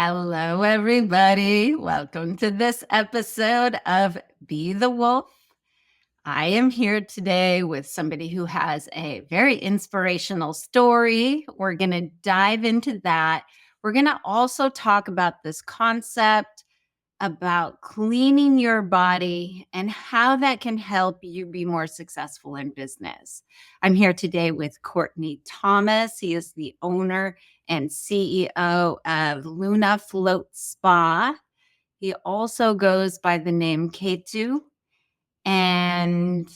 Hello, everybody. Welcome to this episode of Be the Wolf. I am here today with somebody who has a very inspirational story. We're going to dive into that. We're going to also talk about this concept about cleaning your body and how that can help you be more successful in business. I'm here today with Courtney Thomas. He is the owner and CEO of Luna Float Spa. He also goes by the name Ketu. And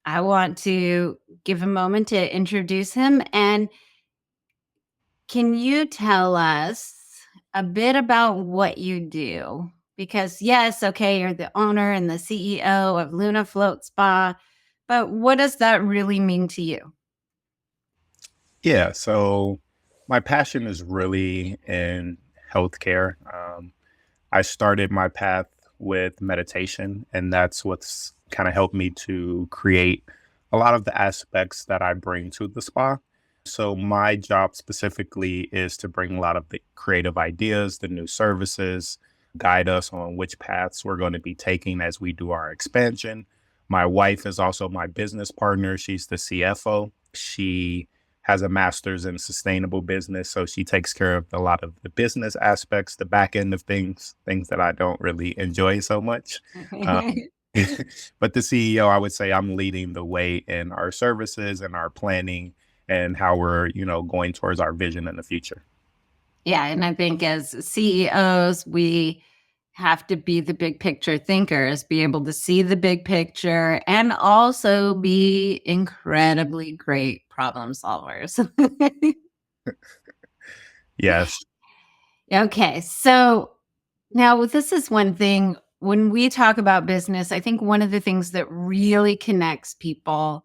I want to give a moment to introduce him. And can you tell us a bit about what you do? Because, yes, okay, you're the owner and the CEO of Luna Float Spa, but what does that really mean to you? Yeah, so my passion is really in healthcare. I started my path with meditation, and that's what's kind of helped me to create a lot of the aspects that I bring to the spa. So, my job specifically is to bring a lot of the creative ideas, the new services, guide us on which paths we're going to be taking as we do our expansion. My wife is also my business partner. She's the CFO. She has a master's in sustainable business. So she takes care of a lot of the business aspects, the back end of things that I don't really enjoy so much. Um, but the CEO, I would say I'm leading the way in our services and our planning and how we're, going towards our vision in the future. Yeah, and I think as CEOs, we have to be the big picture thinkers, be able to see the big picture, and also be incredibly great problem solvers. Yes. Okay, so now this is one thing when we talk about business, I think one of the things that really connects people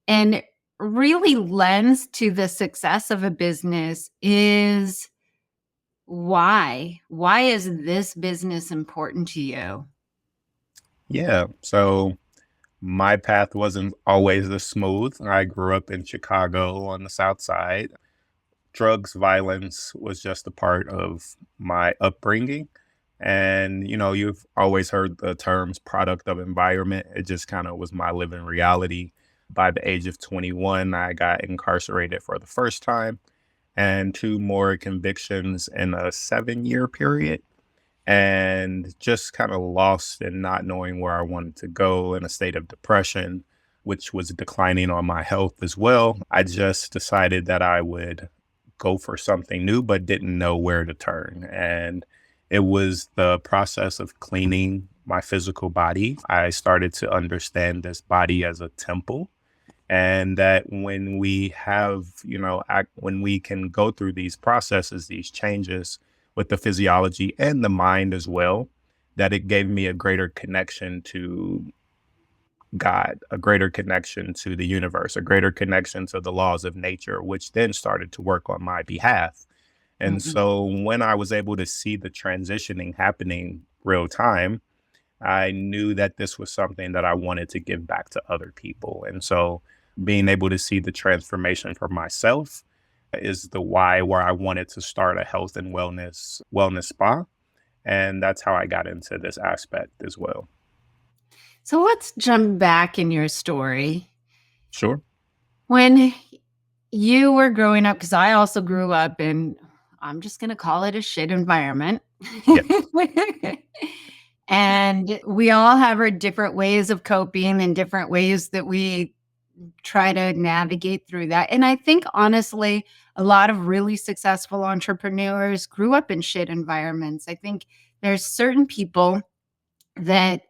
and really lends to the success of a business is why? Why is this business important to you? Yeah. So my path wasn't always this smooth. I grew up in Chicago on the South Side. Drugs, violence was just a part of my upbringing. And, you've always heard the terms product of environment. It just kind of was my living reality. By the age of 21, I got incarcerated for the first time and two more convictions in a 7-year period. And just kind of lost and not knowing where I wanted to go in a state of depression, which was declining on my health as well. I just decided that I would go for something new, but didn't know where to turn. And it was the process of cleaning my physical body. I started to understand this body as a temple. And that when we have, when we can go through these processes, these changes with the physiology and the mind as well, that it gave me a greater connection to God, a greater connection to the universe, a greater connection to the laws of nature, which then started to work on my behalf. And Mhm. so when I was able to see the transitioning happening real time, I knew that this was something that I wanted to give back to other people. And so being able to see the transformation for myself is the why where I wanted to start a health and wellness spa. And that's how I got into this aspect as well. So let's jump back in your story. Sure. When you were growing up, because I also grew up in, I'm just going to call it a shit environment. Yeah. And we all have our different ways of coping and different ways that we try to navigate through that. And I think honestly, a lot of really successful entrepreneurs grew up in shit environments. I think there's certain people that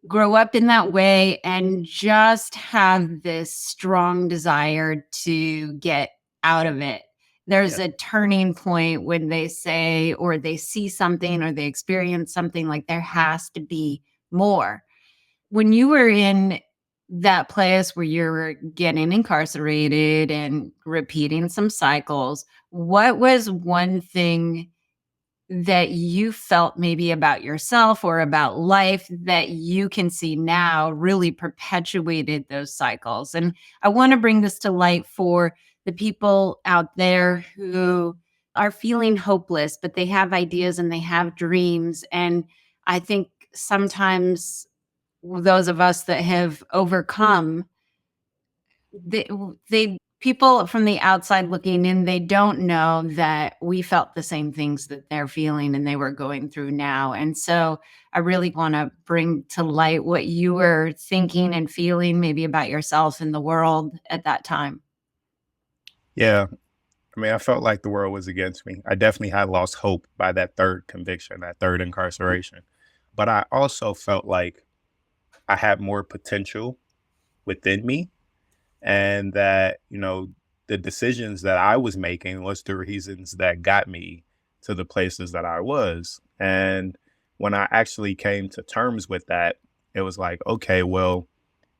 grow up in that way and just have this strong desire to get out of it. There's Yeah. a turning point when they say, or they see something, or they experience something like there has to be more. When you were in that place where you're getting incarcerated and repeating some cycles, what was one thing that you felt maybe about yourself or about life that you can see now really perpetuated those cycles? And I want to bring this to light for the people out there who are feeling hopeless, but they have ideas and they have dreams. And I think sometimes those of us that have overcome, they people from the outside looking in, they don't know that we felt the same things that they're feeling and they were going through now. And so I really want to bring to light what you were thinking and feeling maybe about yourself and the world at that time. Yeah. I mean, I felt like the world was against me. I definitely had lost hope by that third conviction, that third incarceration. But I also felt like I had more potential within me, and that, the decisions that I was making was the reasons that got me to the places that I was. And when I actually came to terms with that, it was like, okay, well,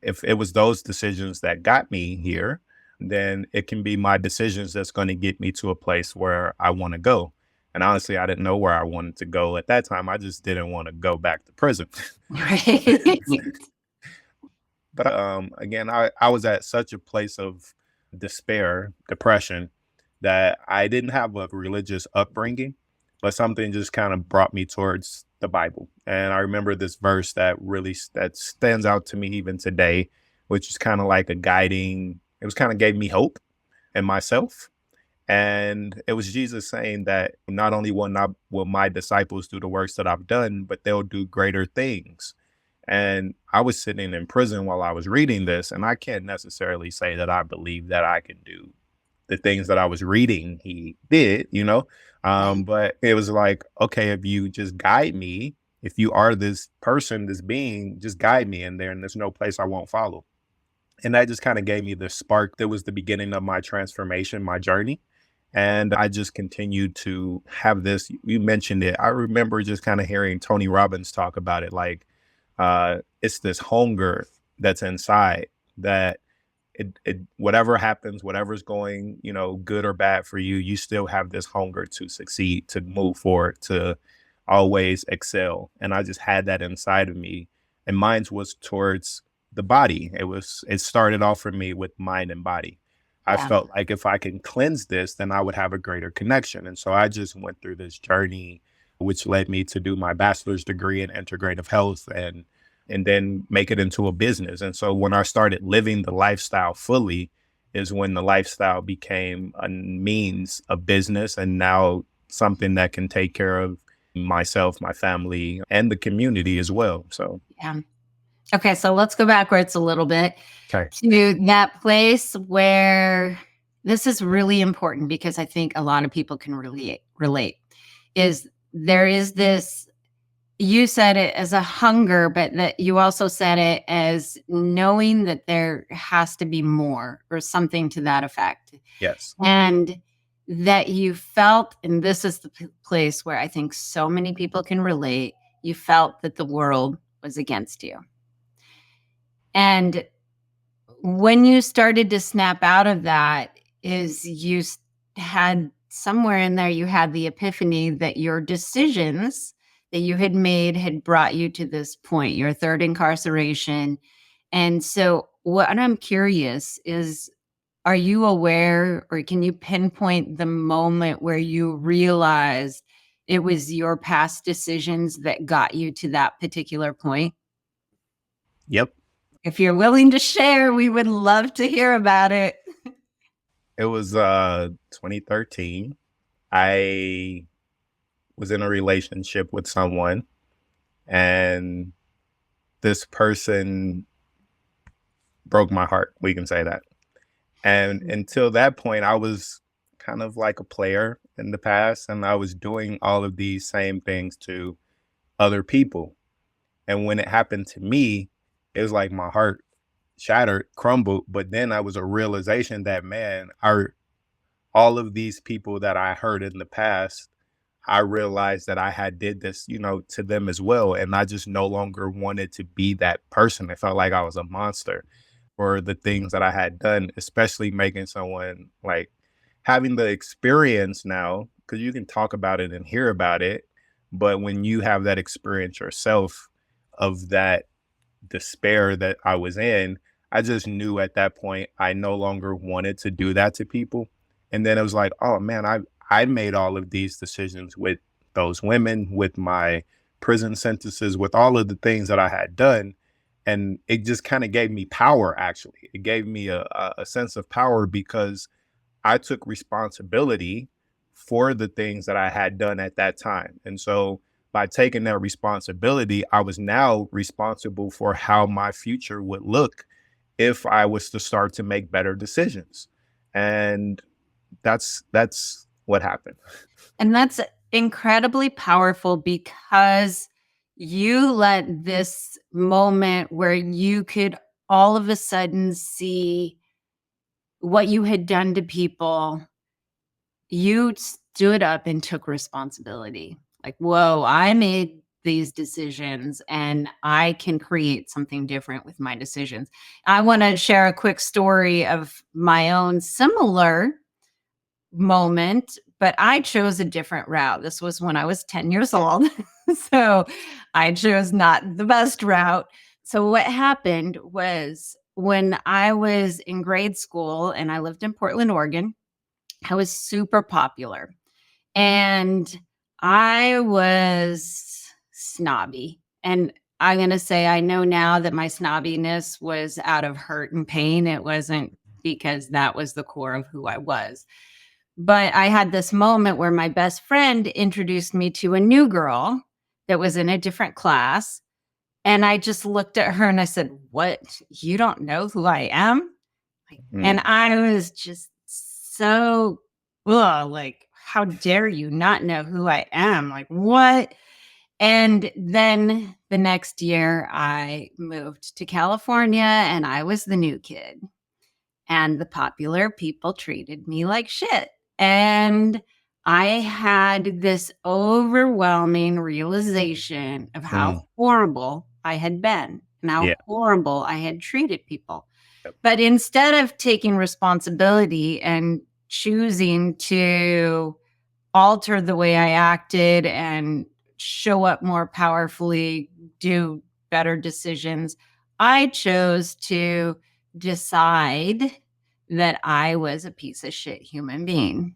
if it was those decisions that got me here, then it can be my decisions that's going to get me to a place where I want to go. And honestly, I didn't know where I wanted to go at that time. I just didn't want to go back to prison. Right. But again, I was at such a place of despair, depression, that I didn't have a religious upbringing, but something just kind of brought me towards the Bible. And I remember this verse that really that stands out to me even today, which is kind of like a guiding. It was kind of gave me hope in myself. And it was Jesus saying that not only will my disciples do the works that I've done, but they'll do greater things. And I was sitting in prison while I was reading this, and I can't necessarily say that I believe that I can do the things that I was reading he did. Right. But it was like, okay, if you just guide me, if you are this person, this being, just guide me in there, and there's no place I won't follow. And that just kind of gave me the spark that was the beginning of my transformation, my journey. And I just continued to have this. You mentioned it. I remember just kind of hearing Tony Robbins talk about it. Like, it's this hunger that's inside that it whatever happens, whatever's going, good or bad for you, you still have this hunger to succeed, to move forward, to always excel. And I just had that inside of me. And mine was towards the body. It started off for me with mind and body. I Yeah. felt like if I can cleanse this, then I would have a greater connection. And so I just went through this journey, which led me to do my bachelor's degree in integrative health, and then make it into a business. And so when I started living the lifestyle fully is when the lifestyle became a means of business, and now something that can take care of myself, my family, and the community as well. So, Yeah. Okay, so let's go backwards a little bit okay. to that place where this is really important because I think a lot of people can relate. Is there is this, you said it as a hunger, but that you also said it as knowing that there has to be more or something to that effect. Yes. And that you felt, and this is the place where I think so many people can relate, you felt that the world was against you. And when you started to snap out of that, is had somewhere in there, you had the epiphany that your decisions that you had made had brought you to this point, your third incarceration. And so, what I'm curious is, are you aware or can you pinpoint the moment where you realized it was your past decisions that got you to that particular point? Yep. If you're willing to share, we would love to hear about it. It was 2013. I was in a relationship with someone, and this person broke my heart. We can say that. And until that point, I was kind of like a player in the past, and I was doing all of these same things to other people. And when it happened to me, it was like my heart shattered, crumbled. But then I was a realization that, man, all of these people that I hurt in the past, I realized that I had did this, to them as well. And I just no longer wanted to be that person. It felt like I was a monster for the things that I had done, especially making someone like having the experience now, because you can talk about it and hear about it. But when you have that experience yourself of that despair that I was in, I just knew at that point I no longer wanted to do that to people. And then it was like, oh man, I made all of these decisions with those women, with my prison sentences, with all of the things that I had done. And it just kind of gave me power, actually. It gave me a sense of power because I took responsibility for the things that I had done at that time. And so by taking that responsibility, I was now responsible for how my future would look if I was to start to make better decisions. And that's what happened. And that's incredibly powerful because you let this moment where you could all of a sudden see what you had done to people, you stood up and took responsibility. Like, whoa, I made these decisions and I can create something different with my decisions. I want to share a quick story of my own similar moment, but I chose a different route. This was when I was 10 years old. So I chose not the best route. So what happened was when I was in grade school and I lived in Portland, Oregon, I was super popular and I was snobby. And I'm going to say I know now that my snobbiness was out of hurt and pain. It wasn't because that was the core of who I was. But I had this moment where my best friend introduced me to a new girl that was in a different class. And I just looked at her and I said, "What? You don't know who I am?" And Mm, I was just so, ugh, like, how dare you not know who I am? Like, what? And then the next year, I moved to California and I was the new kid. And the popular people treated me like shit. And I had this overwhelming realization of how mm, horrible I had been and how yeah. horrible I had treated people. Yep. But instead of taking responsibility and choosing to alter the way I acted and show up more powerfully, do better decisions, I chose to decide that I was a piece of shit human being.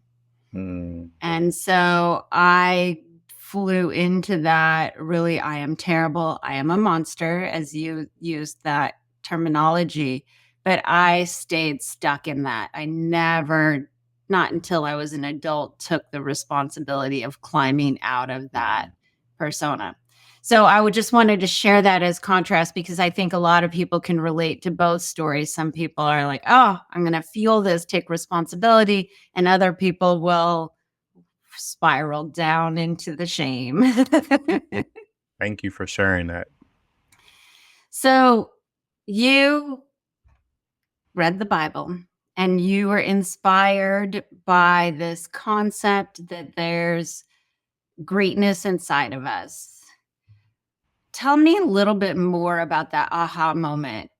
Mm, And so I flew into that really, I am terrible. I am a monster, as you used that terminology. But I stayed stuck in that. I never, not until I was an adult, took the responsibility of climbing out of that persona. So I would just wanted to share that as contrast because I think a lot of people can relate to both stories. Some people are like, oh, I'm going to feel this, take responsibility. And other people will spiraled down into the shame. thank you for sharing that. So you read the Bible and you were inspired by this concept that there's greatness inside of us. Tell me a little bit more about that aha moment.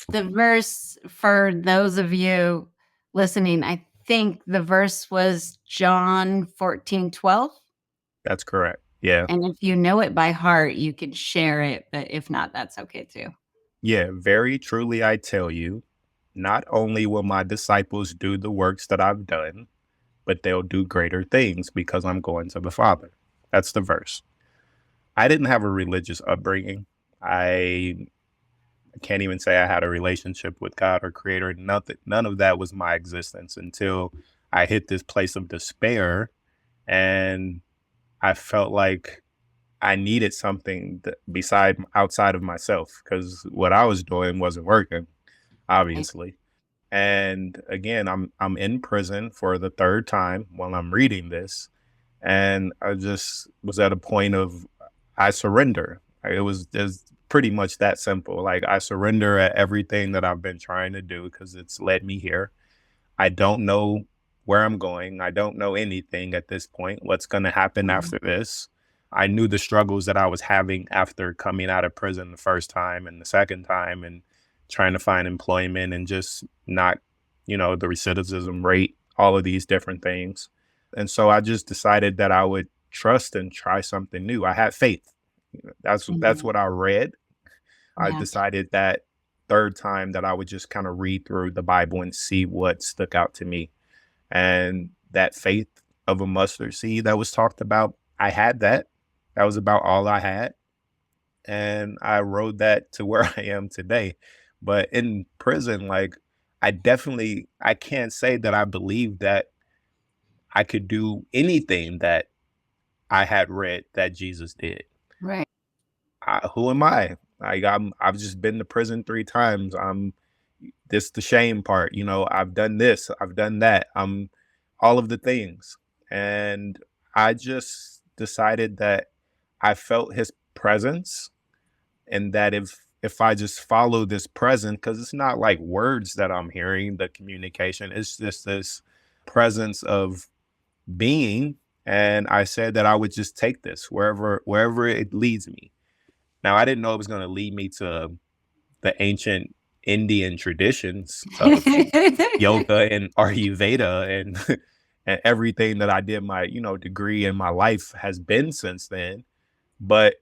The verse, for those of you listening, I think the verse was John 14:12. That's correct. Yeah. And if you know it by heart, you can share it, but if not, that's okay too. Yeah. Very truly, I tell you, not only will my disciples do the works that I've done, but they'll do greater things because I'm going to the Father. That's the verse. I didn't have a religious upbringing. I can't even say I had a relationship with God or Creator. Nothing, none of that was my existence until I hit this place of despair, and I felt like I needed something beside outside of myself because what I was doing wasn't working, Right. obviously. And again, I'm in prison for the third time while I'm reading this, and I just was at a point of I surrender. It was just pretty much that simple. Like I surrender at everything that I've been trying to do because it's led me here. I don't know where I'm going. I don't know anything at this point. What's going to happen Mhm. after this? I knew the struggles that I was having after coming out of prison the first time and the second time and trying to find employment and just not, the recidivism rate, all of these different things. And so I just decided that I would trust and try something new. I had faith. That's Mhm. what I read. I Yeah. decided that third time that I would just kind of read through the Bible and see what stuck out to me. And that faith of a mustard seed that was talked about. I had that. That was about all I had. And I rode that to where I am today. But in prison, like, I can't say that I believe that I could do anything that I had read that Jesus did. Right. Who am I? I've just been to prison 3 times. This the shame part, I've done this, I've done that. All of the things. And I just decided that I felt his presence, and that if I just follow this presence, because it's not like words that I'm hearing, the communication, it's just this presence of being. And I said that I would just take this wherever it leads me. Now, I didn't know it was going to lead me to the ancient Indian traditions of yoga and Ayurveda and and everything that I did my, degree in my life has been since then. But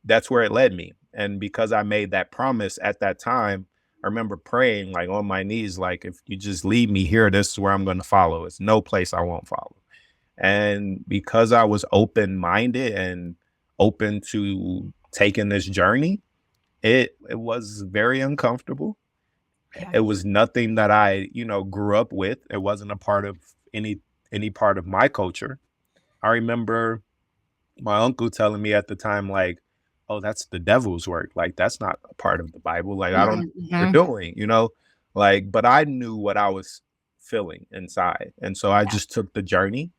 that's where it led me. And because I made that promise at that time, I remember praying like on my knees, like, if you just lead me here, this is where I'm going to follow. It's no place I won't follow. And because I was open minded and open to taking this journey, it was very uncomfortable. Yeah. It was nothing that I, grew up with. It wasn't a part of any part of my culture. I remember my uncle telling me at the time, like, "Oh, that's the devil's work. Like, that's not a part of the Bible. Like, I don't know what Mhm. you're doing." Like, but I knew what I was feeling inside. And so I Yeah. just took the journey,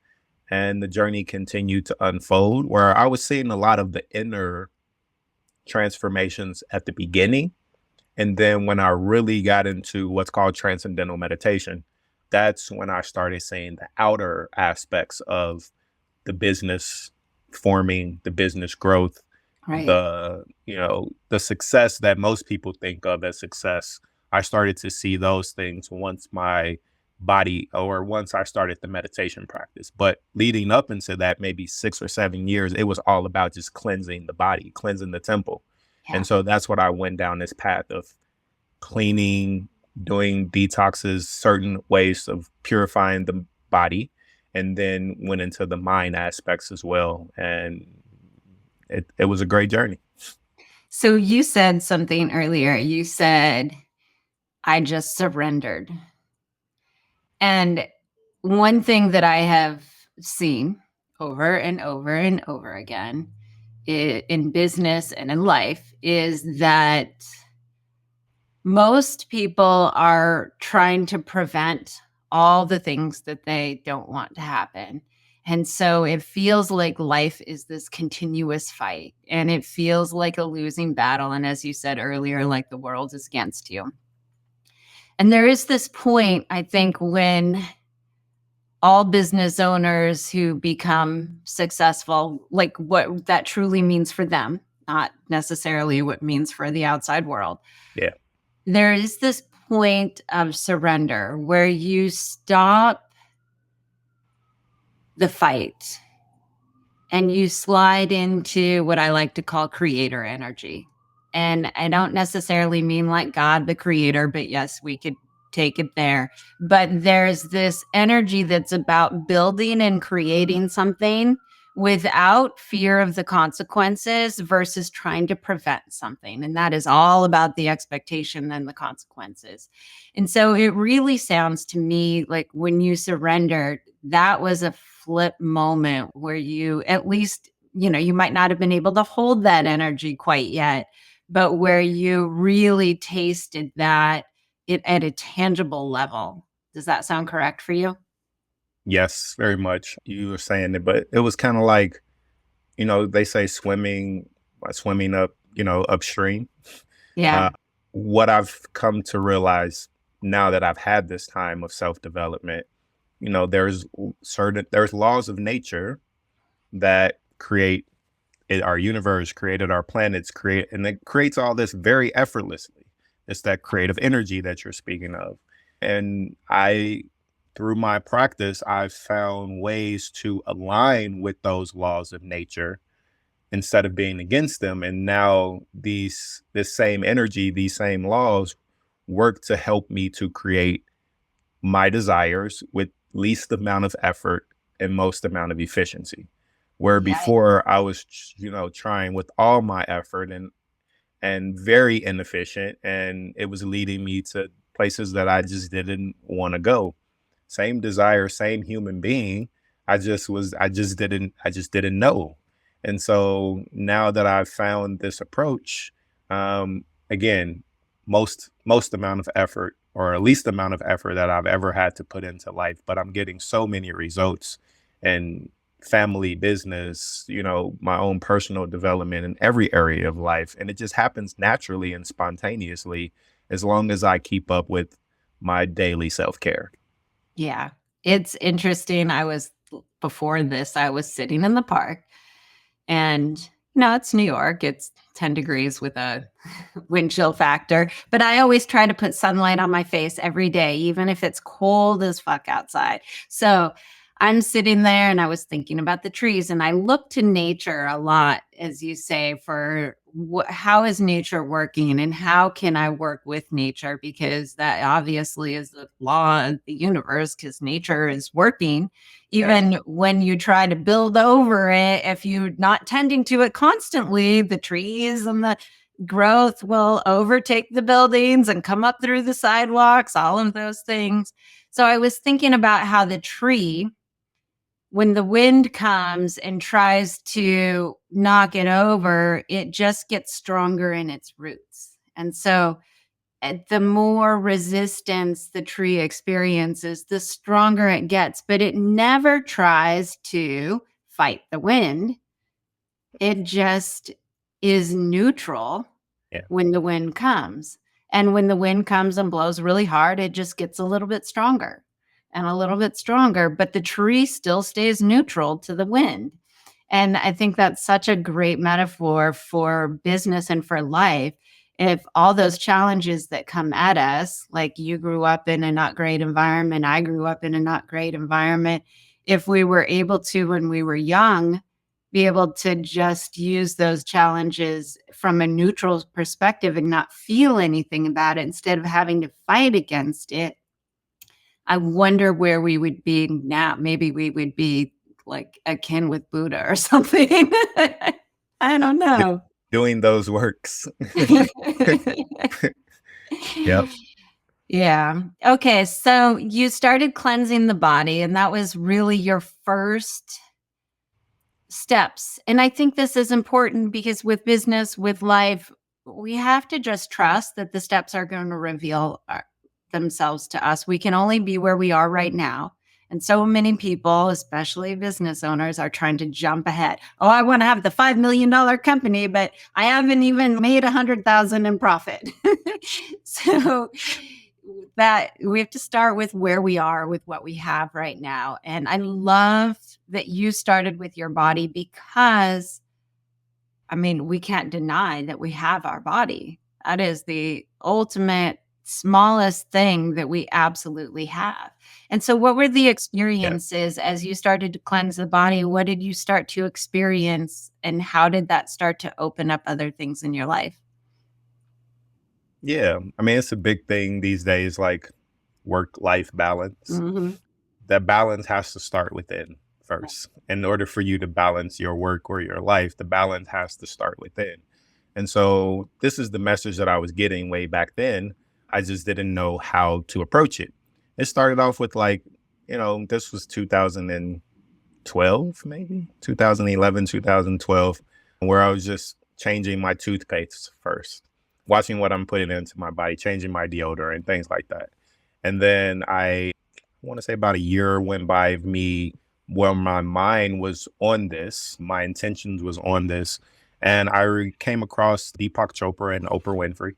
and the journey continued to unfold, where I was seeing a lot of the inner transformations at the beginning. And then when I really got into what's called transcendental meditation, that's when I started seeing the outer aspects of the business forming, the business growth, Right. the success that most people think of as success. I started to see those things once my body, or once I started the meditation practice. But leading up into that, maybe 6 or 7 years, it was all about just cleansing the body, cleansing the temple. Yeah. And so that's what I went down this path of cleaning, doing detoxes, certain ways of purifying the body, and then went into the mind aspects as well. And it was a great journey. So you said something earlier. You said, I just surrendered. And one thing that I have seen over and over and over again in business and in life is that most people are trying to prevent all the things that they don't want to happen. And so it feels like life is this continuous fight, and it feels like a losing battle. And as you said earlier, like the world is against you. And there is this point, I think, when all business owners who become successful, like what that truly means for them, not necessarily what it means for the outside world, Yeah. there is this point of surrender where you stop the fight and you slide into what I like to call creator energy. And I don't necessarily mean like God, the creator, but yes, we could take it there. But there's this energy that's about building and creating something without fear of the consequences versus trying to prevent something. And that is all about the expectation and the consequences. And so it really sounds to me like when you surrendered, that was a flip moment where you at least, you might not have been able to hold that energy quite yet, but where you really tasted that it at a tangible level. Does that sound correct for you? Yes, very much. You were saying it, but it was kind of like, they say swimming up, upstream. Yeah. Uh, what I've come to realize now that I've had this time of self development, there's laws of nature that create our universe, created our planets, and it creates all this very effortlessly. It's that creative energy that you're speaking of. And through my practice, I've found ways to align with those laws of nature instead of being against them. And now this same energy, these same laws work to help me to create my desires with least amount of effort and most amount of efficiency. Where Yeah. before I was, trying with all my effort and very inefficient, and it was leading me to places that I just didn't want to go. Same desire, same human being. I just didn't know. And so now that I've found this approach, again, most amount of effort or least amount of effort that I've ever had to put into life, but I'm getting so many results and family, business, my own personal development in every area of life. And it just happens naturally and spontaneously as long as I keep up with my daily self care. Yeah. It's interesting. Before this, I was sitting in the park and it's New York. It's 10 degrees with a wind chill factor, but I always try to put sunlight on my face every day, even if it's cold as fuck outside. So I'm sitting there and I was thinking about the trees, and I look to nature a lot, as you say, for how is nature working and how can I work with nature? Because that obviously is the law of the universe, because nature is working. Yes. Even when you try to build over it, if you're not tending to it constantly, the trees and the growth will overtake the buildings and come up through the sidewalks, all of those things. So I was thinking about how the tree, when the wind comes and tries to knock it over, it just gets stronger in its roots. And so the more resistance the tree experiences, the stronger it gets, but it never tries to fight the wind. It just is neutral Yeah. when the wind comes. And when the wind comes and blows really hard, it just gets a little bit stronger and a little bit stronger, but the tree still stays neutral to the wind. And I think that's such a great metaphor for business and for life. If all those challenges that come at us, like you grew up in a not great environment, I grew up in a not great environment, if we were able to, when we were young, be able to just use those challenges from a neutral perspective and not feel anything about it instead of having to fight against it, I wonder where we would be now. Maybe we would be like akin with Buddha or something. I don't D- know. Doing those works. Yep. Yeah. Okay. So you started cleansing the body, and that was really your first steps. And I think this is important because with business, with life, we have to just trust that the steps are going to reveal themselves to us. We can only be where we are right now. And so many people, especially business owners, are trying to jump ahead. Oh, I want to have the $5 million company, but I haven't even made 100,000 in profit. So that we have to start with where we are with what we have right now. And I love that you started with your body because, I mean, we can't deny that we have our body. That is the ultimate smallest thing that we absolutely have. And so, what were the Yeah. experiences as you started to cleanse the body? What did you start to experience, and how did that start to open up other things in your life? Yeah. I mean, it's a big thing these days, like work life balance. Mhm. That balance has to start within first. In order for you to balance your work or your life, the balance has to start within. And so this is the message that I was getting way back then. I just didn't know how to approach it. It started off with this was 2012, maybe 2011, 2012, where I was just changing my toothpaste first, watching what I'm putting into my body, changing my deodorant and things like that. And then I want to say about a year went by of me where my mind was on this, my intentions was on this. And came across Deepak Chopra and Oprah Winfrey.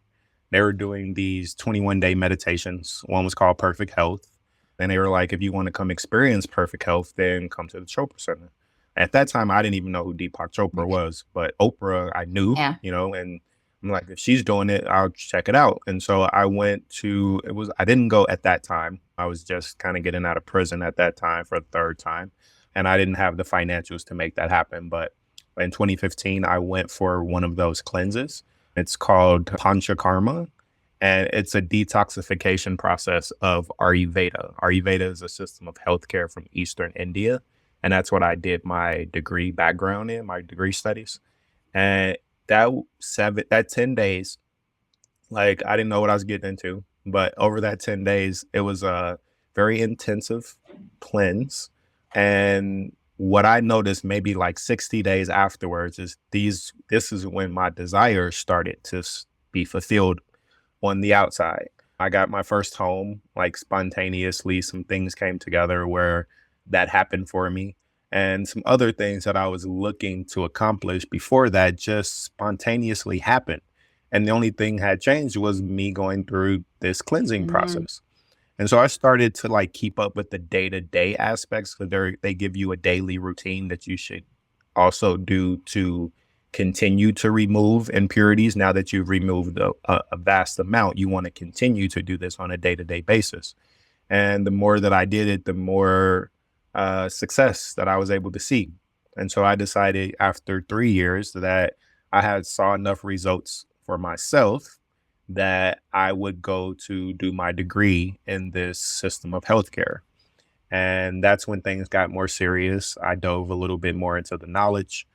They were doing these 21-day meditations. One was called Perfect Health. And they were like, if you want to come experience perfect health, then come to the Chopra Center. At that time, I didn't even know who Deepak Chopra was, but Oprah, I knew, Yeah. and I'm like, if she's doing it, I'll check it out. And so I didn't go at that time. I was just kind of getting out of prison at that time for the third time. And I didn't have the financials to make that happen. But in 2015, I went for one of those cleanses. It's called Panchakarma. And it's a detoxification process of Ayurveda. Ayurveda is a system of healthcare from Eastern India. And that's what I did my degree background in, my degree studies. And that 10 days, like I didn't know what I was getting into, but over that 10 days, it was a very intensive cleanse. And what I noticed maybe like 60 days afterwards is this is when my desires started to be fulfilled on the outside. I got my first home like spontaneously. Some things came together where that happened for me. And some other things that I was looking to accomplish before that just spontaneously happened. And the only thing had changed was me going through this cleansing Mm, process. And so I started to like keep up with the day-to-day aspects because they give you a daily routine that you should also do to continue to remove impurities. Now that you've removed a vast amount, you want to continue to do this on a day-to-day basis. And the more that I did it, the more success that I was able to see. And so I decided after 3 years that I had saw enough results for myself that I would go to do my degree in this system of healthcare. And that's when things got more serious. I dove a little bit more into the knowledge.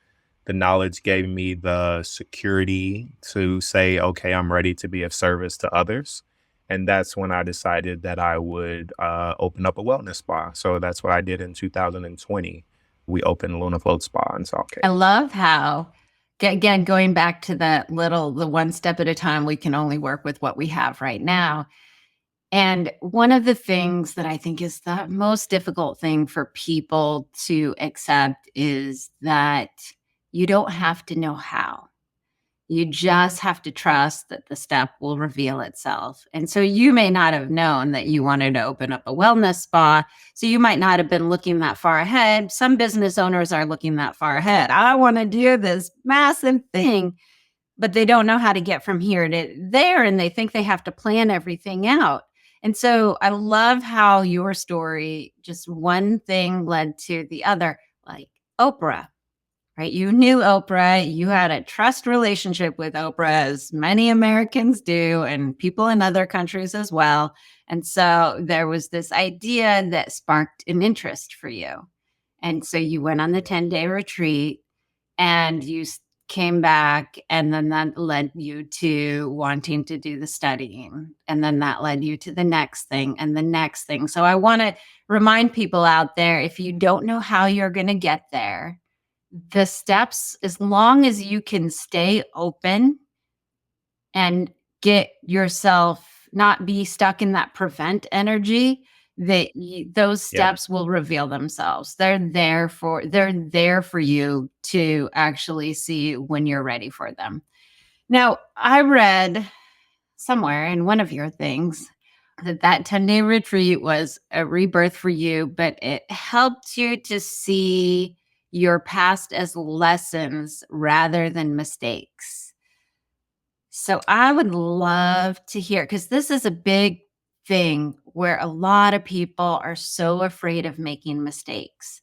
The knowledge gave me the security to say, okay, I'm ready to be of service to others. And that's when I decided that I would open up a wellness spa. So that's what I did in 2020. We opened Luna Float Spa in Salt I Cay. love how, again, going back to the one step at a time, we can only work with what we have right now. And one of the things that I think is the most difficult thing for people to accept is that you don't have to know how. You just have to trust that the step will reveal itself. And so you may not have known that you wanted to open up a wellness spa. So you might not have been looking that far ahead. Some business owners are looking that far ahead. I want to do this massive thing, but they don't know how to get from here to there. And they think they have to plan everything out. And so I love how your story, just one thing led to the other, like Oprah, right? You knew Oprah, you had a trust relationship with Oprah, as many Americans do, and people in other countries as well. And so there was this idea that sparked an interest for you. And so you went on the 10-day retreat and came back, and then that led you to wanting to do the studying. And then that led you to the next thing and the next thing. So I want to remind people out there, if you don't know how you're going to get there, the steps, as long as you can stay open and get yourself not be stuck in that prevent energy, those Yep. steps will reveal themselves. They're there for you to actually see when you're ready for them. Now, I read somewhere in one of your things that 10-day retreat was a rebirth for you, but it helped you to see your past as lessons rather than mistakes. So I would love to hear, because this is a big thing where a lot of people are so afraid of making mistakes.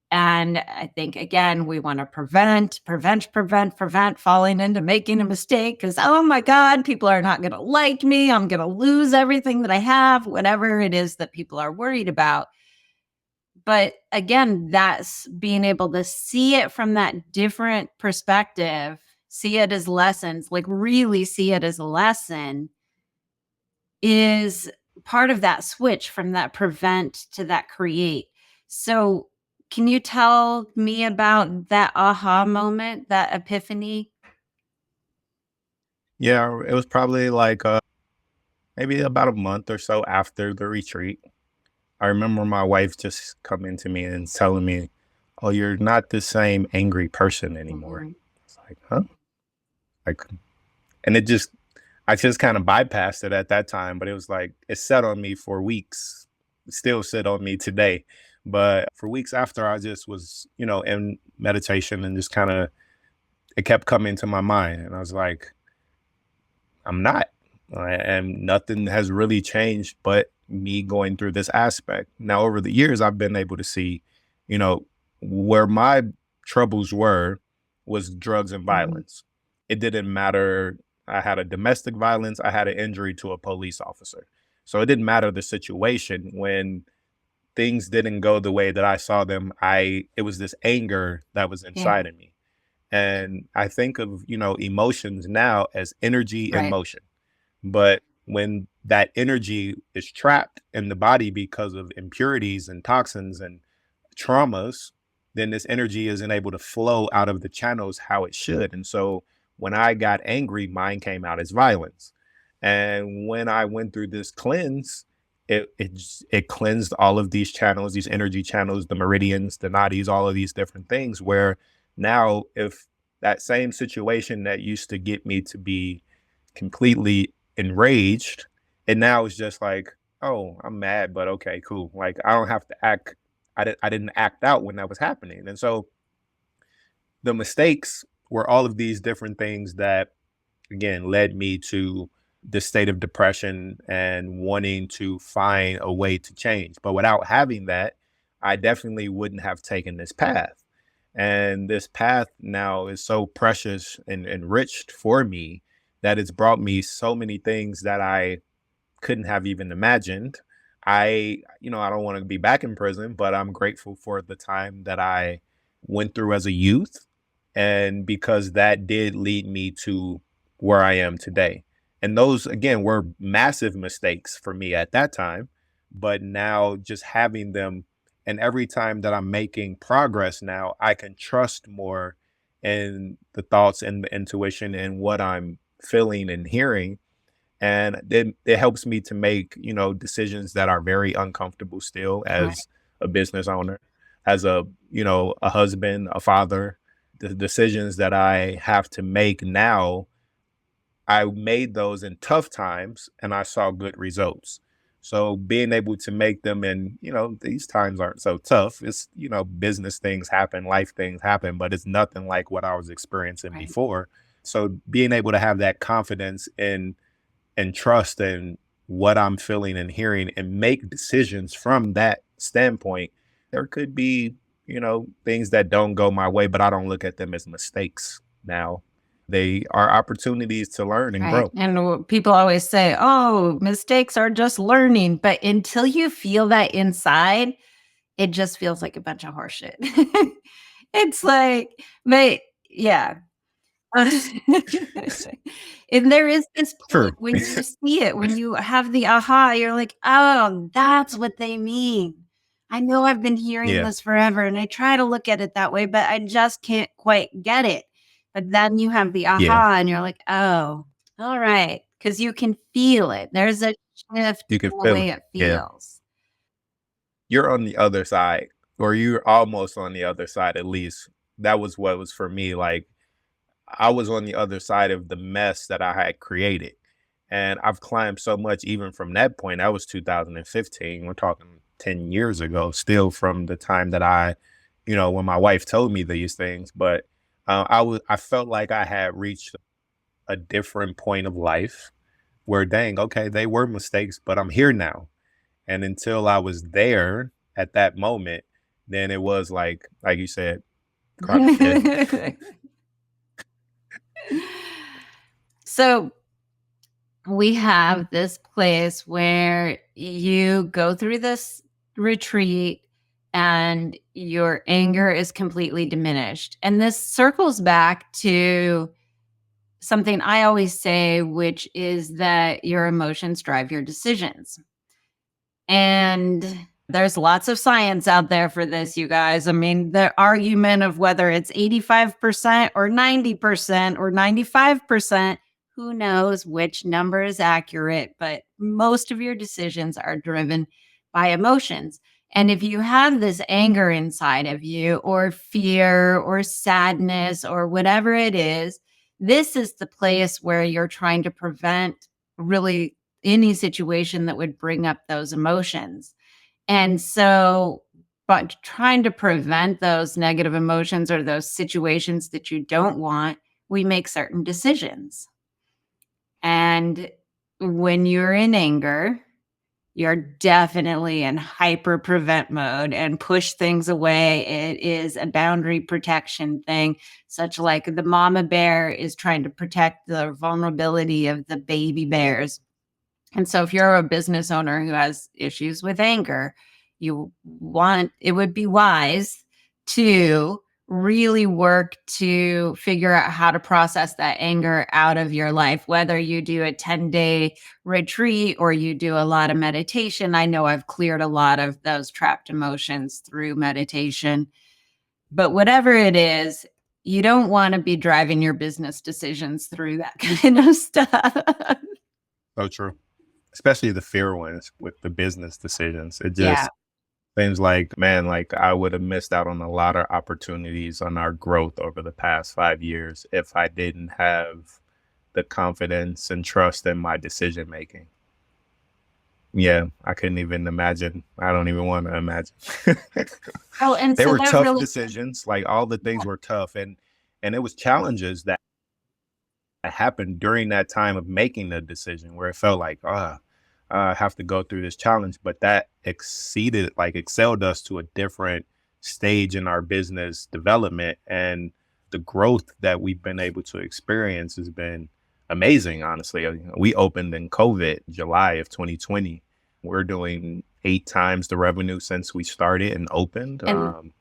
And I think, again, we want to prevent falling into making a mistake because, oh my God, people are not going to like me. I'm going to lose everything that I have, whatever it is that people are worried about. But again, that's being able to see it from that different perspective, see it as lessons, like really see it as a lesson, is part of that switch from that prevent to that create. So, can you tell me about that aha moment, that epiphany? Yeah, it was probably like maybe about a month or so after the retreat. I remember my wife just coming to me and telling me, "Oh, you're not the same angry person anymore." Mhm. It's like, huh? Like, and I just kind of bypassed it at that time, but it was like, it sat on me for weeks, it still sit on me today. But for weeks after, I just was, in meditation and just kind of, it kept coming to my mind. And I was like, I'm not. And nothing has really changed but me going through this aspect. Now, over the years, I've been able to see, you know, where my troubles were was drugs and Mhm. violence. It didn't matter. I had a domestic violence, I had an injury to a police officer. So it didn't matter the situation. When things didn't go the way that I saw them, it was this anger that was Yeah. inside of me. And I think of, emotions now as energy in Right. motion. But when that energy is trapped in the body because of impurities and toxins and traumas, then this energy isn't able to flow out of the channels how it should. And so when I got angry, mine came out as violence. And when I went through this cleanse, it cleansed all of these channels, these energy channels, the meridians, the nadis, all of these different things. Where now, if that same situation that used to get me to be completely enraged, and now it's just like, oh, I'm mad, but okay, cool. Like I don't have to act. I didn't act out when that was happening, and so the mistakes were all of these different things that again led me to this state of depression and wanting to find a way to change. But without having that, I definitely wouldn't have taken this path. And this path now is so precious and enriched for me that it's brought me so many things that I couldn't have even imagined. I don't want to be back in prison, but I'm grateful for the time that I went through as a youth. And because that did lead me to where I am today. And those, again, were massive mistakes for me at that time. But now just having them, and every time that I'm making progress now, I can trust more in the thoughts and the intuition and what I'm feeling and hearing, and then it helps me to make decisions that are very uncomfortable still Right. as a business owner, as a husband, a father. The decisions that I have to make now, I made those in tough times and I saw good results. So being able to make them in, these times aren't so tough. It's, business things happen, life things happen, but it's nothing like what I was experiencing Right. before. So being able to have that confidence in and trust in what I'm feeling and hearing and make decisions from that standpoint. There could be, things that don't go my way, but I don't look at them as mistakes now. They are opportunities to learn and Right. grow. And people always say, oh, mistakes are just learning. But until you feel that inside, it just feels like a bunch of horseshit. It's like, but yeah. And there is this point True. when you see it, when you have the aha, you're like, oh, that's what they mean. I know I've been hearing Yeah, this forever and I try to look at it that way, but I just can't quite get it. But then you have the yeah. aha and you're like, oh, all right. Cause you can feel it. There's a shift You can in the feel it. way it Yeah. feels. You're on the other side, or you're almost on the other side, at least. That was what was for me. Like, I was on the other side of the mess that I had created. And I've climbed so much even from that point. That was 2015. We're talking 10 years ago, still from the time that when my wife told me these things. But I felt like I had reached a different point of life where, dang, okay, they were mistakes, but I'm here now. And until I was there at that moment, then it was like you said, crop shit. So we have this place where you go through this retreat and your anger is completely diminished. And this circles back to something I always say, which is that your emotions drive your decisions. And there's lots of science out there for this, you guys. I mean, the argument of whether it's 85% or 90% or 95%, who knows which number is accurate, but most of your decisions are driven by emotions. And if you have this anger inside of you, or fear, or sadness, or whatever it is, this is the place where you're trying to prevent really any situation that would bring up those emotions. And so, but trying to prevent those negative emotions or those situations that you don't want, we make certain decisions. And when you're in anger, you're definitely in hyper prevent mode and push things away. It is a boundary protection thing, such like the mama bear is trying to protect the vulnerability of the baby bears. And so if you're a business owner who has issues with anger, it would be wise to really work to figure out how to process that anger out of your life, whether you do a 10-day retreat or you do a lot of meditation. I know I've cleared a lot of those trapped emotions through meditation, but whatever it is, you don't want to be driving your business decisions through that kind of stuff. So true. Especially the fear ones with the business decisions. It Yeah. just seems like, man, like I would have missed out on a lot of opportunities on our growth over the past 5 years if I didn't have the confidence and trust in my decision making. Yeah, I couldn't even imagine. I don't even want to imagine. Oh, and They so were that tough really, decisions. Like all the yeah. things were tough, and it was challenges that happened during that time of making the decision where it felt like, I have to go through this challenge, but that excelled us to a different stage in our business development. And the growth that we've been able to experience has been amazing, honestly. We opened in COVID, July of 2020. We're doing 8 times the revenue since we started and opened, and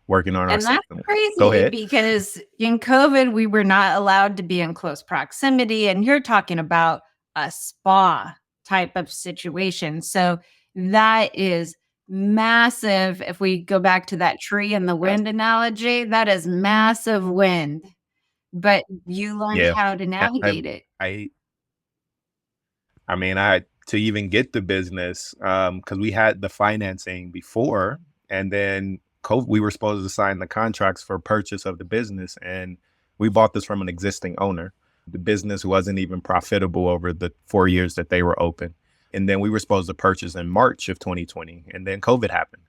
working on our and that's second. Go crazy ahead. because in COVID, we were not allowed to be in close proximity, and you're talking about a spa type of situation. So that is massive. If we go back to that tree and the wind analogy, that is massive wind, but you learned Yeah. how to I, navigate it. I I mean, I to even get the business, because we had the financing before, and then we were supposed to sign the contracts for purchase of the business, and we bought this from an existing owner. The business wasn't even profitable over the 4 years that they were open. And then we were supposed to purchase in March of 2020, and then COVID happened.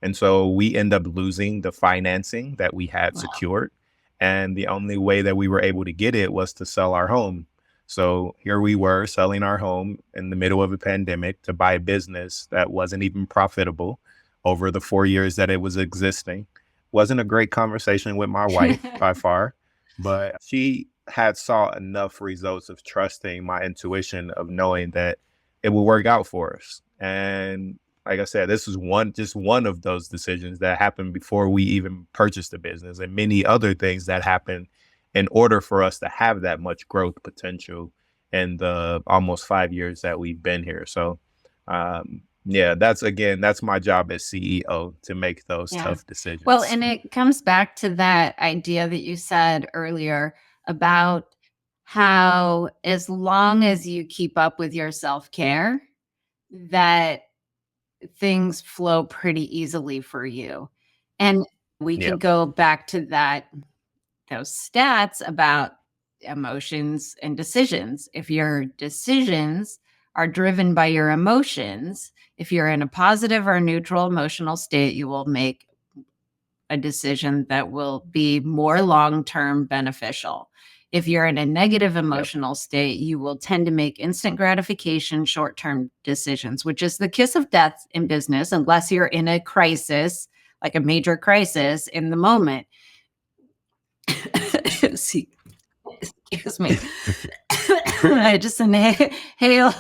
And so we end up losing the financing that we had Wow. secured. And the only way that we were able to get it was to sell our home. So here we were selling our home in the middle of a pandemic to buy a business that wasn't even profitable over the 4 years that it was existing. Wasn't a great conversation with my wife by far, but she had saw enough results of trusting my intuition of knowing that it will work out for us. And like I said, this is just one of those decisions that happened before we even purchased the business, and many other things that happened in order for us to have that much growth potential in the almost 5 years that we've been here. So, yeah, that's my job as CEO to make those Yeah. tough Well, decisions. and it comes back to that idea that you said earlier about how as long as you keep up with your self-care, that things flow pretty easily for you. And we Yeah, could go back to those stats about emotions and decisions. If your decisions are driven by your emotions, if you're in a positive or neutral emotional state, you will make a decision that will be more long-term beneficial. If you're in a negative yep. emotional state, you will tend to make instant gratification, short-term decisions, which is the kiss of death in business, unless you're in a crisis, like a major crisis in the moment. See, excuse me. I just inhale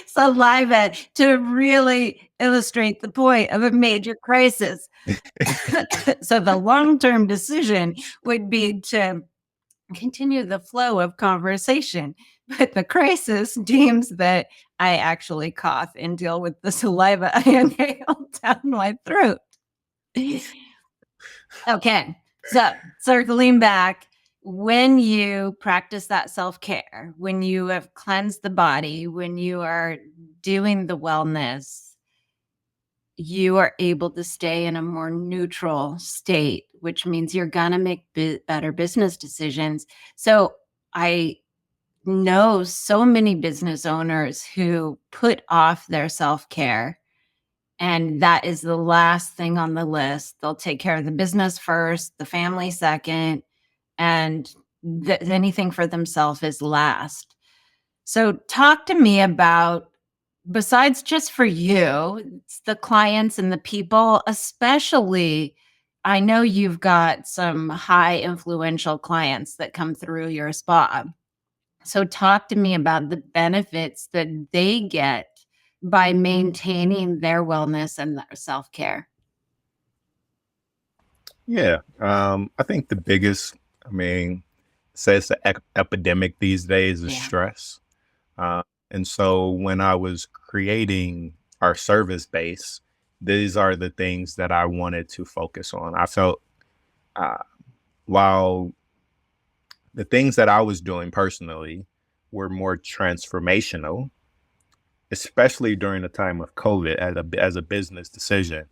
saliva to really illustrate the point of a major crisis. So the long-term decision would be to continue the flow of conversation. But the crisis deems that I actually cough and deal with the saliva I inhale down my throat. Okay. So circling back, when you practice that self care, when you have cleansed the body, when you are doing the wellness, you are able to stay in a more neutral state, which means you're going to make better business decisions. So I know so many business owners who put off their self care, and that is the last thing on the list. They'll take care of the business first, the family second, and anything for themselves is last. So, talk to me about besides just for you, it's the clients and the people, especially, I know you've got some high influential clients that come through your spa. So talk to me about the benefits that they get by maintaining their wellness and their self-care. Yeah. I think the biggest, I mean, says the epidemic these days is Yeah. stress. Uh, and so when I was creating our service base, these are the things that I wanted to focus on. I felt uh, while the things that I was doing personally were more transformational, especially during the time of COVID as a business decision,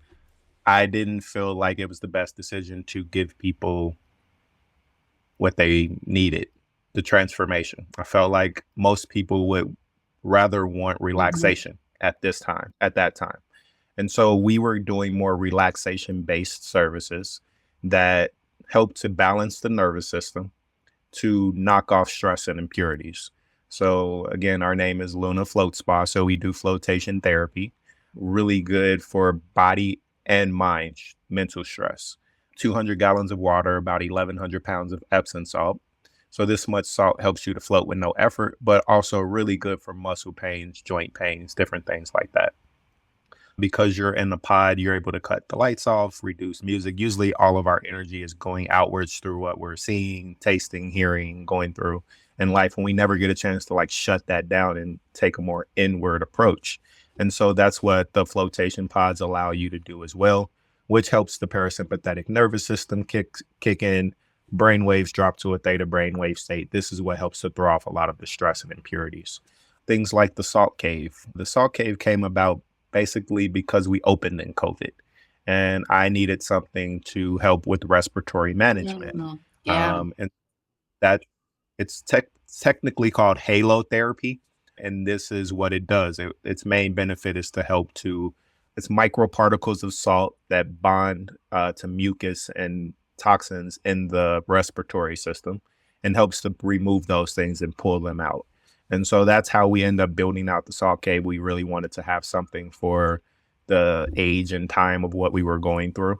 I didn't feel like it was the best decision to give people what they needed, the transformation. I felt like most people would rather want Mhm. relaxation at that time. And so we were doing more relaxation based services that help to balance the nervous system to knock off stress and impurities. So again, our name is Luna Float Spa. So we do flotation therapy, really good for body and mind, mental stress. 200 gallons of water, about 1,100 pounds of Epsom salt. So this much salt helps you to float with no effort, but also really good for muscle pains, joint pains, different things like that. Because you're in the pod, you're able to cut the lights off, reduce music. Usually, all of our energy is going outwards through what we're seeing, tasting, hearing, going through in life. And we never get a chance to like shut that down and take a more inward approach. And so that's what the flotation pods allow you to do as well, which helps the parasympathetic nervous system kick in. Brain waves drop to a theta brainwave state. This is what helps to throw off a lot of the stress and impurities. Things like the salt cave. The salt cave came about basically because we opened in COVID and I needed something to help with respiratory management. Mm, yeah. And that technically called halo therapy. And this is what it does. Its main benefit is to help to, it's microparticles of salt that bond to mucus and toxins in the respiratory system and helps to remove those things and pull them out. And so that's how we end up building out the salt cave. We really wanted to have something for the age and time of what we were going through.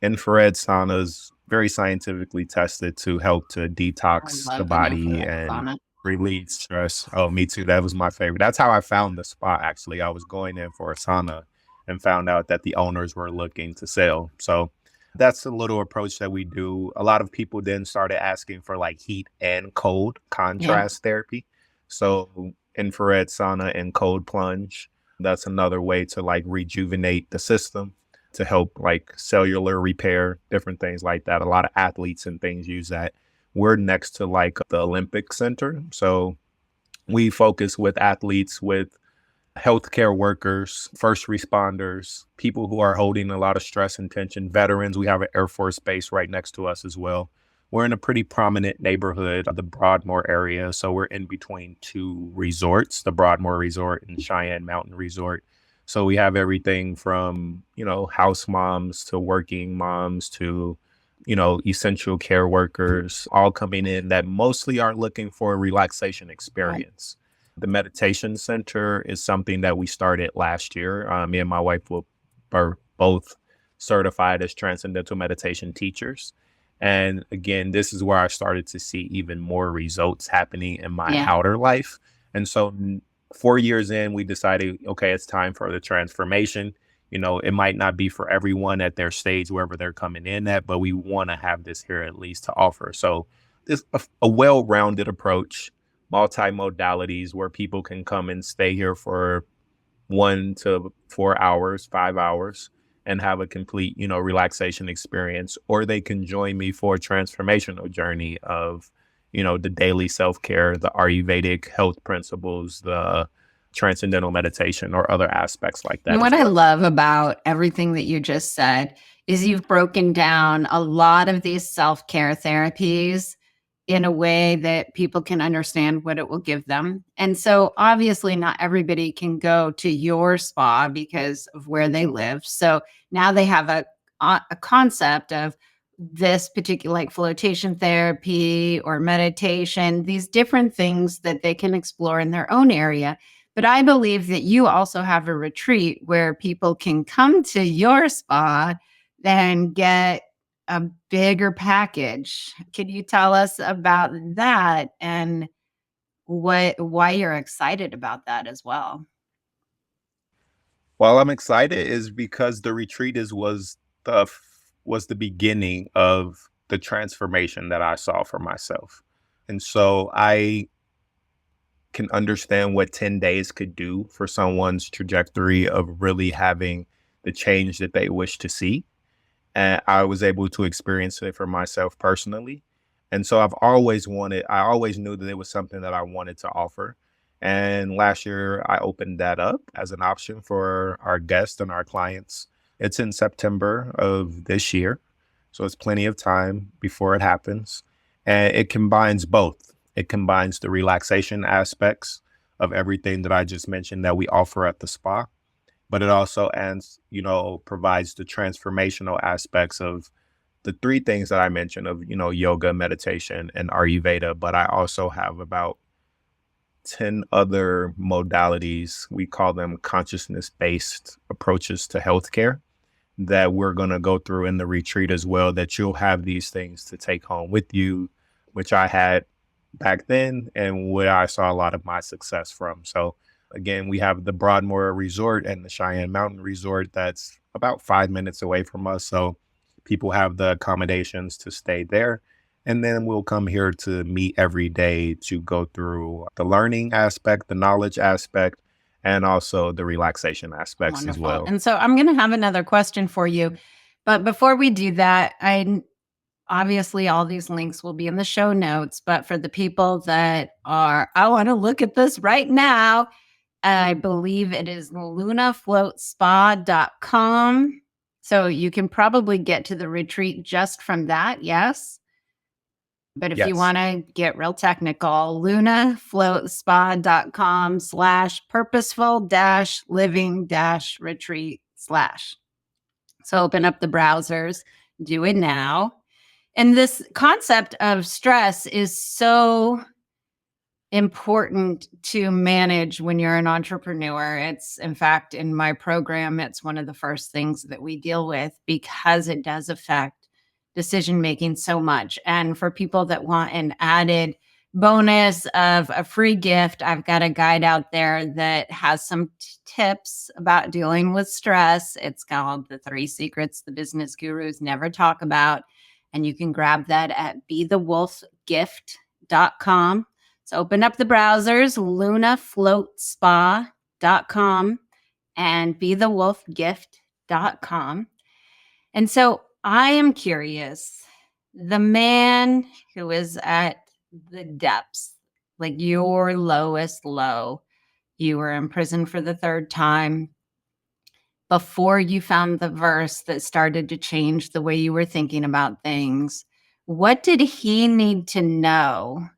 Infrared saunas, very scientifically tested to help to I detox the love an body infrared and sauna. relieve stress. Oh, me too. That was my favorite. That's how I found the spot, actually. I was going in for a sauna and found out that the owners were looking to sell. So that's a little approach that we do. A lot of people then started asking for like heat and cold Yeah. contrast therapy. So infrared sauna and cold plunge. That's another way to like rejuvenate the system to help like cellular repair, different things like that. A lot of athletes and things use that. We're next to like the Olympic Center. So we focus with athletes, with healthcare workers, first responders, people who are holding a lot of stress and tension, veterans. We have an Air Force base right next to us as well. We're in a pretty prominent neighborhood, the Broadmoor area. So we're in between two resorts, the Broadmoor Resort and Cheyenne Mountain Resort. So we have everything from, house moms to working moms to, essential care workers all coming in that mostly are looking for a relaxation Right. experience. The meditation center is something that we started last year. Me and my wife are both certified as transcendental meditation teachers. And again, this is where I started to see even more results happening in my Yeah. outer life. And so 4 years in, we decided, okay, it's time for the transformation. It might not be for everyone at their stage, wherever they're coming in at, but we want to have this here at least to offer. So this a well-rounded approach, multimodalities where people can come and stay here for 1 to 4 hours, 5 hours, and have a complete, relaxation experience. Or they can join me for a transformational journey of, the daily self care, the Ayurvedic health principles, the transcendental meditation, or other aspects like And that what as I well. love about everything that you just said is you've broken down a lot of these self-care therapies in a way that people can understand what it will give them. And so obviously not everybody can go to your spa because of where they live. So now they have a concept of this particular like flotation therapy or meditation, these different things that they can explore in their own area. But I believe that you also have a retreat where people can come to your spa and get a bigger package. Could you tell us about that and why you're excited about that as well? Well, I'm excited is because the retreat was the beginning of the transformation that I saw for myself. And so I can understand what 10 days could do for someone's trajectory of really having the change that they wish to see. And I was able to experience it for myself personally. And so I always knew that it was something that I wanted to offer. And last year, I opened that up as an option for our guests and our clients. It's in September of this year. So it's plenty of time before it happens. And it combines both. It combines the relaxation aspects of everything that I just mentioned that we offer at the spa, but it also provides the transformational aspects of the three things that I mentioned of, yoga, meditation, and Ayurveda. But I also have about 10 other modalities. We call them consciousness based approaches to healthcare that we're going to go through in the retreat as well, that you'll have these things to take home with you, which I had back then and where I saw a lot of my success from. So again, we have the Broadmoor Resort and the Cheyenne Mountain Resort that's about 5 minutes away from us. So people have the accommodations to stay there. And then we'll come here to meet every day to go through the learning aspect, the knowledge aspect, and also the relaxation aspects as Wonderful. well. And so I'm going to have another question for you. But before we do that, I obviously all these links will be in the show notes. But for the people that are, I want to look at this right now. I believe it is lunafloatspa.com. So you can probably get to the retreat just from that. Yes. But if you Yes. want to get real technical, lunafloatspa.com/purposeful-living-retreat/. So open up the browsers, do it now. And this concept of stress is so important to manage when you're an entrepreneur. It's, in fact, in my program, it's one of the first things that we deal with because it does affect decision making so much. And for people that want an added bonus of a free gift, I've got a guide out there that has some tips about dealing with stress. It's called The 3 Secrets the Business Gurus Never Talk About. And you can grab that at BeTheWolfGift.com. So open up the browsers, lunafloatspa.com and BeTheWolfGift.com. And so I am curious, the man who is at the depths, like your lowest low, you were in prison for the third time. Before you found the verse that started to change the way you were thinking about things, what did he need to know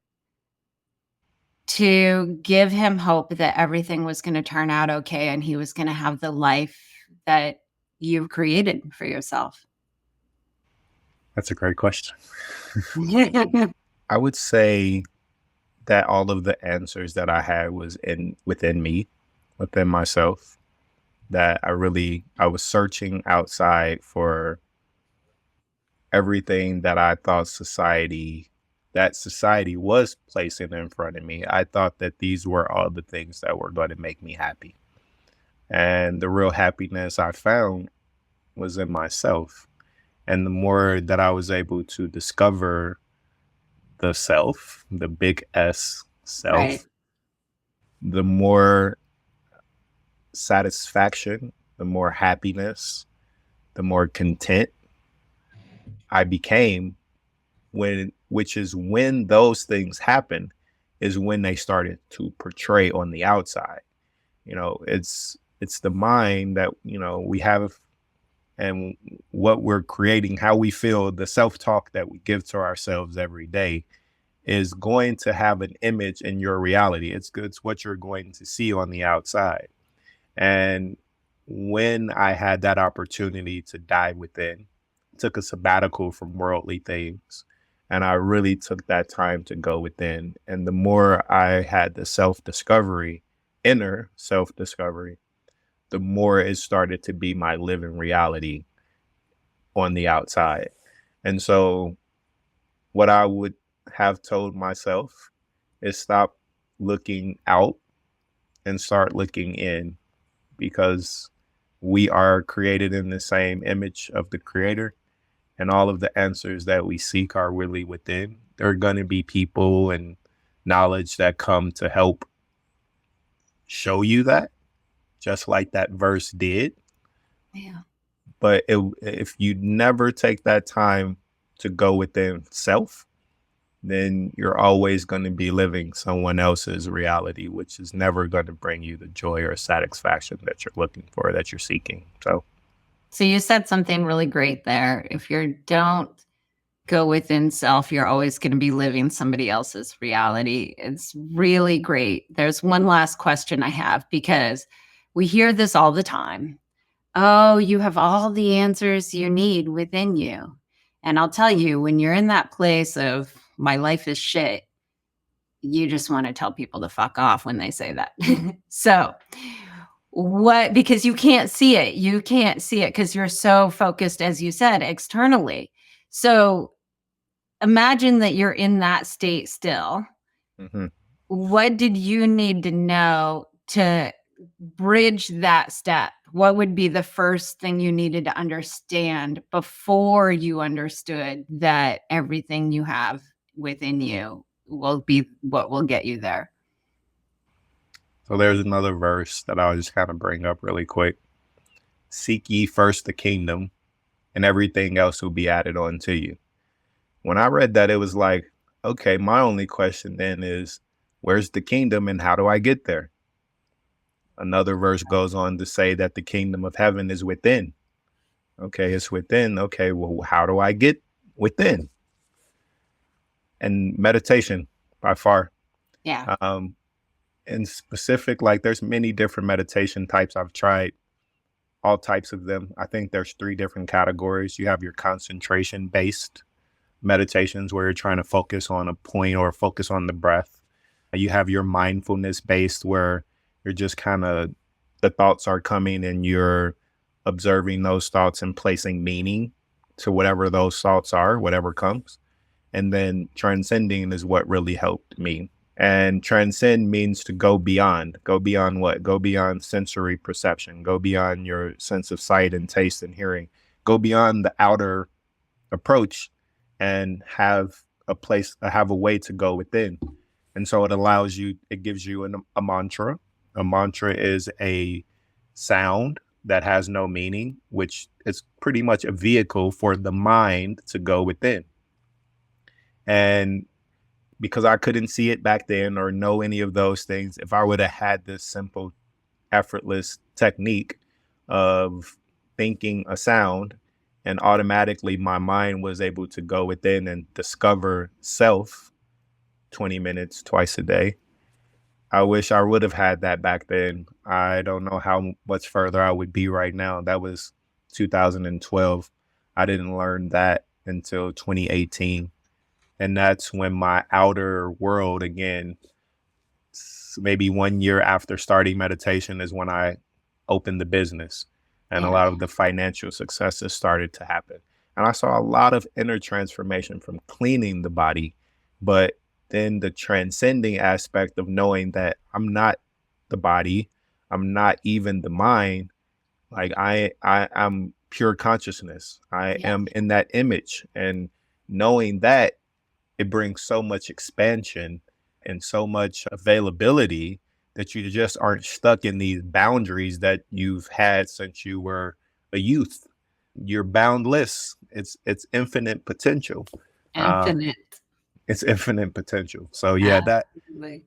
to give him hope that everything was going to turn out okay and he was going to have the life that you've created for yourself? That's a great question. I would say that all of the answers that I had was in within me, within myself, that I was searching outside for everything that I thought society was placing in front of me. I thought that these were all the things that were going to make me happy. And the real happiness I found was in myself. And the more that I was able to discover the self, the big S Right. self, the more satisfaction, the more happiness, the more content I became, which is when those things happen, is when they started to portray on the outside. It's the mind that, we have, and what we're creating, how we feel, the self-talk that we give to ourselves every day is going to have an image in your reality. It's what you're going to see on the outside. And when I had that opportunity to dive within, took a sabbatical from worldly things, and I really took that time to go within. And the more I had the self discovery, inner self discovery, the more it started to be my living reality on the outside. And so, what I would have told myself is stop looking out and start looking in, because we are created in the same image of the creator, and all of the answers that we seek are really within. There are going to be people and knowledge that come to help show you that, just like that verse did. Yeah. But if you never take that time to go within self, then you're always going to be living someone else's reality, which is never going to bring you the joy or satisfaction that you're looking for, that you're seeking. So you said something really great there. If you don't go within self, you're always going to be living somebody else's reality. It's really great. There's one last question I have, because we hear this all the time. Oh, you have all the answers you need within you. And I'll tell you, when you're in that place of my life is shit, you just want to tell people to fuck off when they say that. So, what, because you can't see it. You can't see it because you're so focused, as you said, externally. So, imagine that you're in that state still. Mhm. What did you need to know to bridge that step? What would be the first thing you needed to understand before you understood that everything you have within you will be what will get you there? So there's another verse that I'll just kind of bring up really quick. Seek ye first the kingdom, and everything else will be added on to you. When I read that, it was like, okay, my only question then is, where's the kingdom and how do I get there? Another verse goes on to say that the kingdom of heaven is within. Okay, it's within. Okay, well, how do I get within? And meditation by far. Yeah. In specific, like there's many different meditation types I've tried, all types of them. I think there's three different categories. You have your concentration based meditations where you're trying to focus on a point or focus on the breath. You have your mindfulness based where you're just kind of, the thoughts are coming and you're observing those thoughts and placing meaning to whatever those thoughts are, whatever comes. And then transcending is what really helped me. And transcend means to go beyond. Go beyond what? Go beyond sensory perception. Go beyond your sense of sight and taste and hearing. Go beyond the outer approach and have a way to go within. And so it allows you, it gives you a mantra. A mantra is a sound that has no meaning, which is pretty much a vehicle for the mind to go within. And because I couldn't see it back then or know any of those things, if I would have had this simple, effortless technique of thinking a sound, and automatically my mind was able to go within and discover self 20 minutes twice a day. I wish I would have had that back then. I don't know how much further I would be right now. That was 2012. I didn't learn that until 2018. And that's when my outer world, again, maybe 1 year after starting meditation, is when I opened the business and a Yeah. lot of the financial successes started to happen. And I saw a lot of inner transformation from cleaning the body, but then the transcending aspect of knowing that I'm not the body, I'm not even the mind. Like I'm pure consciousness. I Yeah. am in that image, and knowing that, it brings so much expansion and so much availability that you just aren't stuck in these boundaries that you've had since you were a youth. You're boundless. It's infinite potential. Uh, Infinite. it's infinite potential. So yeah, Absolutely.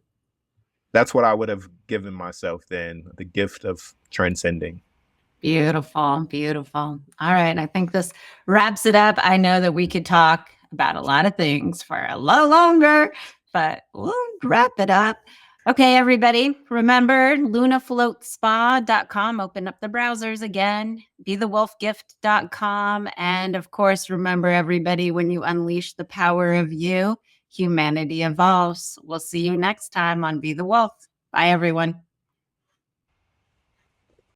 that's what I would have given myself then, the gift of transcending. Beautiful, beautiful. All right. I think this wraps it up. I know that we could talk about a lot of things for a lot longer, but we'll wrap it up. Okay, everybody. Remember lunafloatspa.com. Open up the browsers again. Bethewolfgift.com. And of course, remember everybody, when you unleash the power of you, humanity evolves. We'll see you next time on Be the Wolf. Bye, everyone.